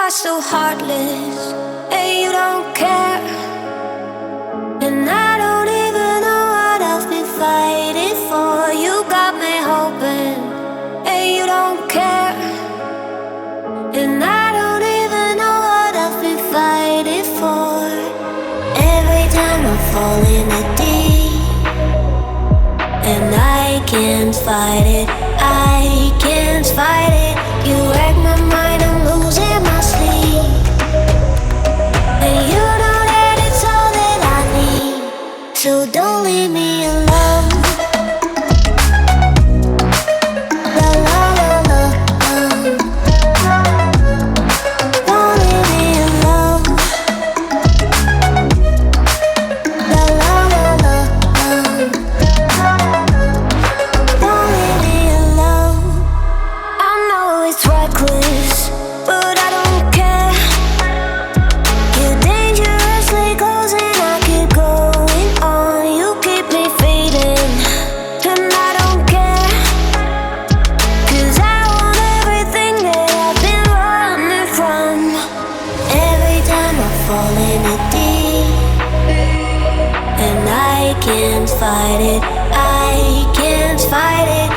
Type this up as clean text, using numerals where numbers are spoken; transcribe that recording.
are so heartless, and you don't care. And I don't even know what I've been fighting for. You got me hoping, and you don't care. And I don't even know what I've been fighting for. Every time I fall in the deep, and I can't fight it, I can't fight it. You wreck my mind, I'm losing my sleep. And you know that it's all that I need, so don't leave me alone. La la la la la. Don't leave me alone. La la la la la. Don't leave me alone. I know it's reckless, but I don't care. You're dangerously close and I keep going on. You keep me fading, and I don't care. 'Cause I want everything that I've been running from. Every time I fall in the deep, and I can't fight it, I can't fight it.